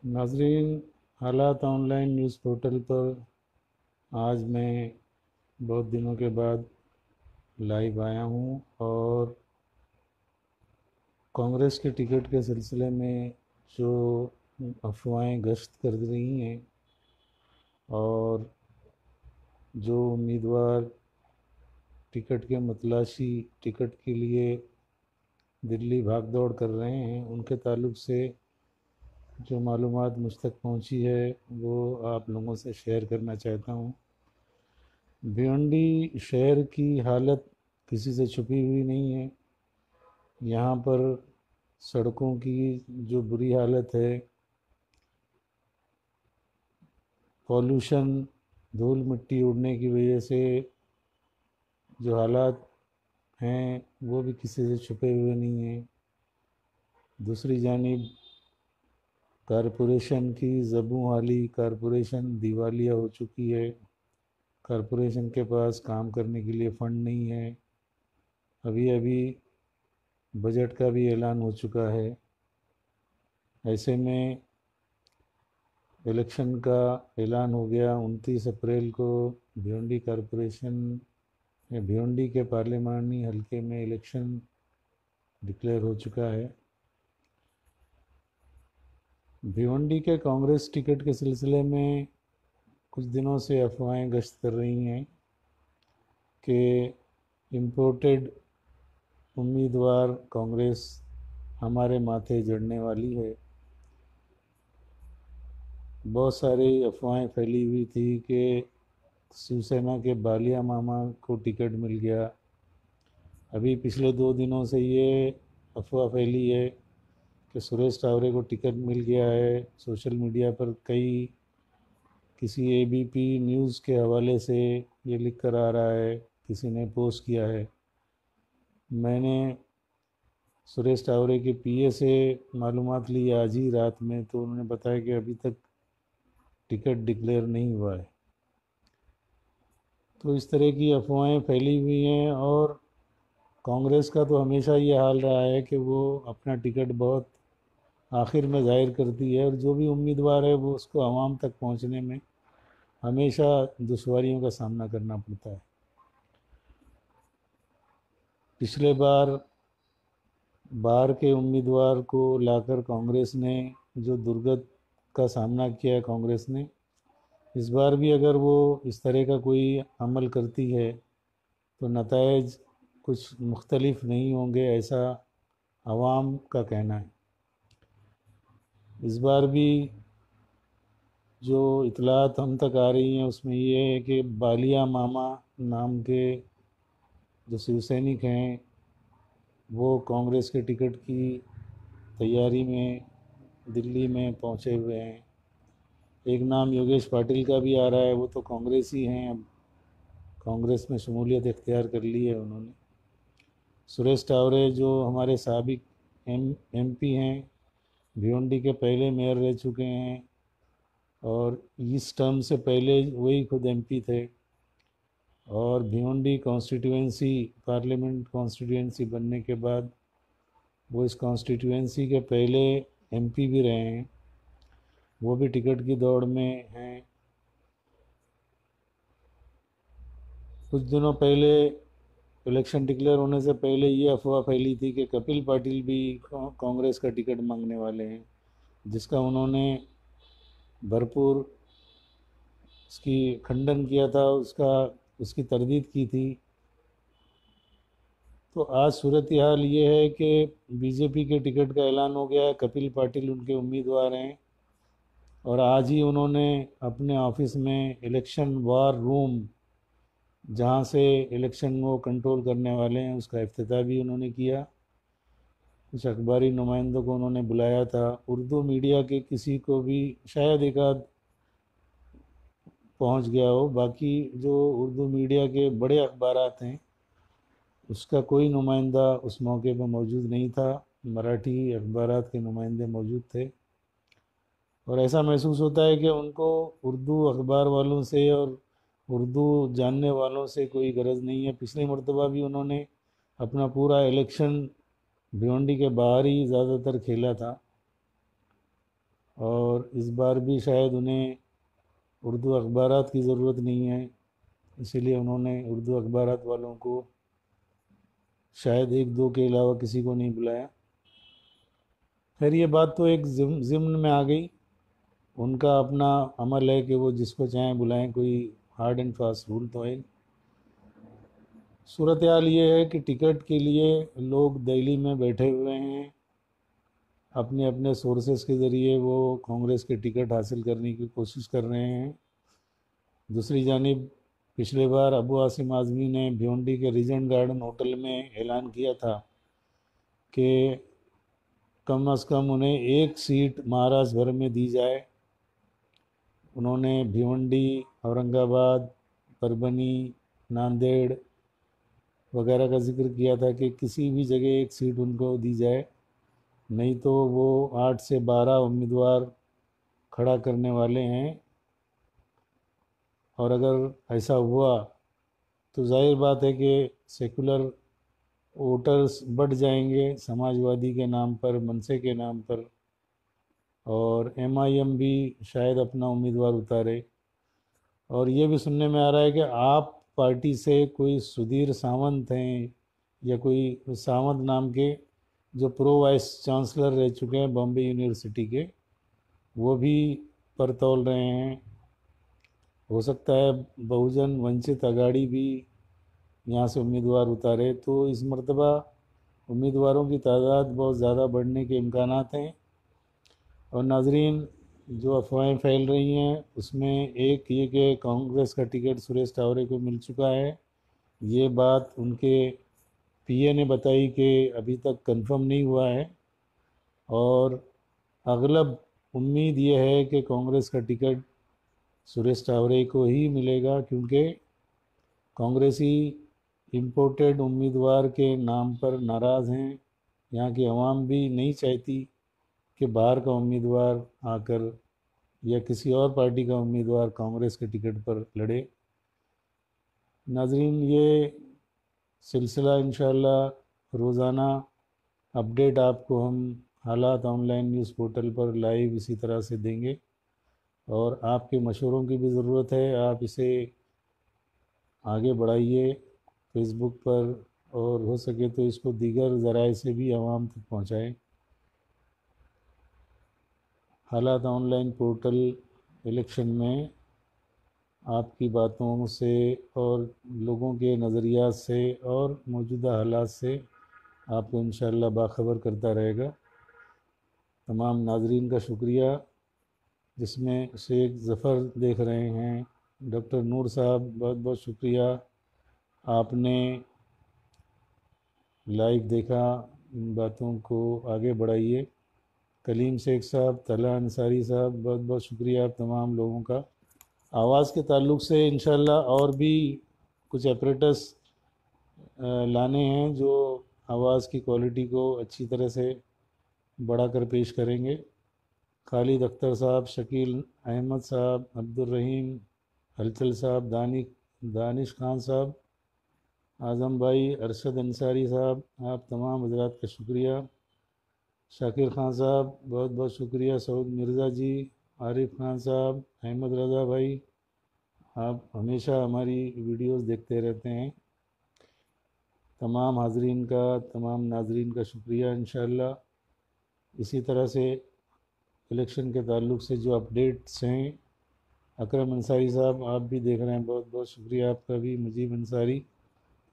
नाजरीन, हालात online news portal पर आज मैं बहुत दिनों के बाद लाइव आया हूँ और कांग्रेस के टिकट के सिलसिले में जो अफवाहें गश्त कर रही हैं और जो उम्मीदवार टिकट के मतलाशी टिकट के लिए दिल्ली भाग दौड़ कर रहे हैं, उनके ताल्लुक से जो मालूमात मुझ तक पहुँची है वो आप लोगों से शेयर करना चाहता हूँ। भिवंडी शहर की हालत किसी से छुपी हुई नहीं है। यहाँ पर सड़कों की जो बुरी हालत है, पॉल्यूशन, धूल मिट्टी उड़ने की वजह से जो हालात हैं वो भी किसी से छुपे हुए नहीं हैं। दूसरी जानिब कारपोरेशन की ज़बूं हाली, कारपोरेशन दिवालिया हो चुकी है। कारपोरेशन के पास काम करने के लिए फ़ंड नहीं है। अभी अभी बजट का भी ऐलान हो चुका है। ऐसे में इलेक्शन का ऐलान हो गया 29 अप्रैल को। भिवंडी कॉरपोरेशन या भिवंडी के पार्लिमानी हलके में इलेक्शन डिक्लेयर हो चुका है। भिवंडी के कांग्रेस टिकट के सिलसिले में कुछ दिनों से अफवाहें गश्त कर रही हैं कि इम्पोर्टेड उम्मीदवार कांग्रेस हमारे माथे जड़ने वाली है। बहुत सारी अफवाहें फैली हुई थी कि शिवसेना के बालिया मामा को टिकट मिल गया। अभी पिछले 2 दिनों से ये अफवाह फैली है कि सुरेश टावरे को टिकट मिल गया है। सोशल मीडिया पर कई किसी एबीपी न्यूज़ के हवाले से ये लिख कर आ रहा है, किसी ने पोस्ट किया है। मैंने सुरेश टावरे के पीए से मालूमात ली आज ही रात में, तो उन्होंने बताया कि अभी तक टिकट डिक्लेयर नहीं हुआ है। तो इस तरह की अफवाहें फैली हुई हैं और कांग्रेस का तो हमेशा ये हाल रहा है कि वो अपना टिकट बहुत आखिर में ज़ाहिर करती है और जो भी उम्मीदवार है वो उसको आवाम तक पहुंचने में हमेशा दुश्वारियों का सामना करना पड़ता है। पिछले बार बाहर के उम्मीदवार को लाकर कांग्रेस ने जो दुर्गत का सामना किया है कांग्रेस ने, इस बार भी अगर वो इस तरह का कोई अमल करती है तो नताइज कुछ मुख्तलिफ नहीं होंगे, ऐसा आवाम का कहना है। इस बार भी जो इतलात हम तक आ रही हैं उसमें ये है कि बालिया मामा नाम के जो शिवसैनिक हैं वो कांग्रेस के टिकट की तैयारी में दिल्ली में पहुंचे हुए हैं। एक नाम योगेश पाटिल का भी आ रहा है, वो तो कांग्रेस ही हैं, अब कांग्रेस में शमूलियत इख्तियार कर ली है उन्होंने। सुरेश टावरे जो हमारे साबिक एमपी हैं, भिवंडी के पहले मेयर रह चुके हैं और इस टर्म से पहले वही खुद एमपी थे और भिवंडी कॉन्स्टिट्यूएंसी पार्लियामेंट कॉन्स्टिट्यूएंसी बनने के बाद वो इस कॉन्स्टिट्यूएंसी के पहले एमपी भी रहे हैं। वो भी टिकट की दौड़ में हैं। कुछ दिनों पहले इलेक्शन डिक्लेयर होने से पहले ये अफवाह फैली थी कि कपिल पाटिल भी कांग्रेस का टिकट मांगने वाले हैं, जिसका उन्होंने भरपूर उसकी खंडन किया था, उसकी तरदीद की थी। तो आज सूरत हाल ये है कि बीजेपी के टिकट का ऐलान हो गया है, कपिल पाटिल उनके उम्मीदवार हैं और आज ही उन्होंने अपने ऑफिस में इलेक्शन वार रूम, जहां से इलेक्शन वो कंट्रोल करने वाले हैं, उसका इफ्तिताह भी उन्होंने किया। कुछ अखबारी नुमाइंदों को उन्होंने बुलाया था। उर्दू मीडिया के किसी को भी शायद एक आध पहुंच गया हो, बाकी जो उर्दू मीडिया के बड़े अखबारात हैं उसका कोई नुमाइंदा उस मौके पर मौजूद नहीं था। मराठी अखबारात के नुमाइंदे मौजूद थे और ऐसा महसूस होता है कि उनको उर्दू अखबार वालों से और उर्दू जानने वालों से कोई गरज नहीं है। पिछली मरतबा भी उन्होंने अपना पूरा इलेक्शन भिवंडी के बाहर ही ज़्यादातर खेला था और इस बार भी शायद उन्हें उर्दू अखबारात की ज़रूरत नहीं है, इसीलिए उन्होंने उर्दू अखबारात वालों को शायद एक दो के अलावा किसी को नहीं बुलाया। खैर ये बात तो एक ज़िम्न में आ गई, उनका अपना अमल है कि वो जिसको चाहें बुलाएं, कोई हार्ड एंड फास्ट रूल तो है। सूरत हाल ये है कि टिकट के लिए लोग दिल्ली में बैठे हुए हैं, अपने अपने सोर्सेस के ज़रिए वो कांग्रेस के टिकट हासिल करने की कोशिश कर रहे हैं। दूसरी जानिब पिछले बार अबू आसिम आज़मी ने भिवंडी के रीजेंट गार्डन होटल में ऐलान किया था कि कम अज़ कम उन्हें एक सीट महाराष्ट्र भर में दी जाए। उन्होंने भिवंडी, औरंगाबाद, परभनी, नांदेड़ वगैरह का जिक्र किया था कि किसी भी जगह एक सीट उनको दी जाए, नहीं तो वो 8 से 12 उम्मीदवार खड़ा करने वाले हैं। और अगर ऐसा हुआ तो जाहिर बात है कि सेकुलर वोटर्स बढ़ जाएंगे समाजवादी के नाम पर, मनसे के नाम पर, और एमआईएम भी शायद अपना उम्मीदवार उतारे। और ये भी सुनने में आ रहा है कि आप पार्टी से कोई सुधीर सावंत हैं या कोई सावंत नाम के जो प्रो वाइस चांसलर रह चुके हैं बॉम्बे यूनिवर्सिटी के, वो भी पर तौल रहे हैं। हो सकता है बहुजन वंचित अघाड़ी भी यहाँ से उम्मीदवार उतारे, तो इस मरतबा उम्मीदवारों की तादाद बहुत ज़्यादा बढ़ने के इम्कानात हैं। और नाजरीन, जो अफवाहें फैल रही हैं उसमें एक ये कि कांग्रेस का टिकट सुरेश टावरे को मिल चुका है, ये बात उनके पीए ने बताई कि अभी तक कंफर्म नहीं हुआ है। और अगलब उम्मीद ये है कि कांग्रेस का टिकट सुरेश टावरे को ही मिलेगा, क्योंकि कांग्रेसी इम्पोर्टेड उम्मीदवार के नाम पर नाराज़ हैं। यहाँ की आवाम भी नहीं चाहती कि बाहर का उम्मीदवार आकर या किसी और पार्टी का उम्मीदवार कांग्रेस के टिकट पर लड़े। नाजरीन, ये सिलसिला इंशाअल्लाह रोज़ाना अपडेट आपको हम हालात ऑनलाइन न्यूज़ पोर्टल पर लाइव इसी तरह से देंगे। और आपके मशवरों की भी ज़रूरत है, आप इसे आगे बढ़ाइए फेसबुक पर, और हो सके तो इसको दीगर ज़राए से भी आवाम तक पहुँचाएँ। हालात ऑनलाइन पोर्टल इलेक्शन में आपकी बातों से और लोगों के नज़रियात से और मौजूदा हालात से आपको इंशाअल्लाह बाखबर करता रहेगा। तमाम नाजरीन का शुक्रिया, जिसमें शेख ज़फ़र देख रहे हैं, डॉक्टर नूर साहब बहुत बहुत शुक्रिया, आपने लाइव देखा। इन बातों को आगे बढ़ाइए। कलीम शेख साहब, तला अंसारी साहब, बहुत बहुत शुक्रिया आप तमाम लोगों का। आवाज़ के ताल्लुक़ से इंशाअल्लाह और भी कुछ अपरेटस लाने हैं जो आवाज़ की क्वालिटी को अच्छी तरह से बढ़ा कर पेश करेंगे। खालिद अख्तर साहब, शकील अहमद साहब, अब्दुल रहीम, हलचल साहब, दानिश खान साहब, आज़म भाई, अरशद अंसारी साहब, आप तमाम हज़रात का शुक्रिया। शाकिर खान साहब बहुत बहुत शुक्रिया, सऊद मिर्ज़ा जी, आरिफ खान साहब, अहमद रज़ा भाई, आप हमेशा हमारी वीडियोस देखते रहते हैं। तमाम हाजरीन का, तमाम नाजरीन का शुक्रिया। इंशाअल्लाह इसी तरह से इलेक्शन के ताल्लुक़ से जो अपडेट्स हैं, अकरम अंसारी साहब आप भी देख रहे हैं, बहुत बहुत शुक्रिया आपका भी। मुजीब अंसारी,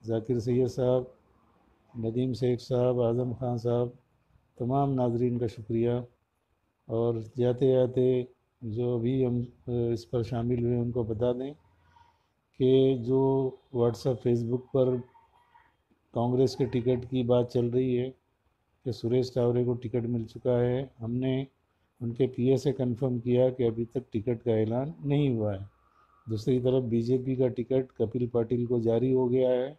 जाकिर सैयद साहब, नदीम शेख साहब, आज़म खान साहब, तमाम नाजरीन का शुक्रिया। और जाते जाते जो भी हम इस पर शामिल हुए उनको बता दें कि जो व्हाट्सएप फेसबुक पर कांग्रेस के टिकट की बात चल रही है कि सुरेश टावरे को टिकट मिल चुका है, हमने उनके पीए से कंफर्म किया कि अभी तक टिकट का ऐलान नहीं हुआ है। दूसरी तरफ बीजेपी का टिकट कपिल पाटिल को जारी हो गया है,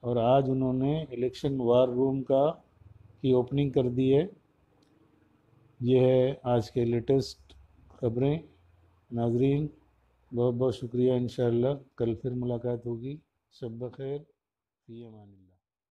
और आज उन्होंने इलेक्शन वार रूम की ओपनिंग कर दी है। ये है आज के लेटेस्ट खबरें। नाजरीन, बहुत बहुत शुक्रिया। इंशाअल्लाह कल फिर मुलाकात होगी। शब बख़ैर, फ़ी अमान अल्लाह।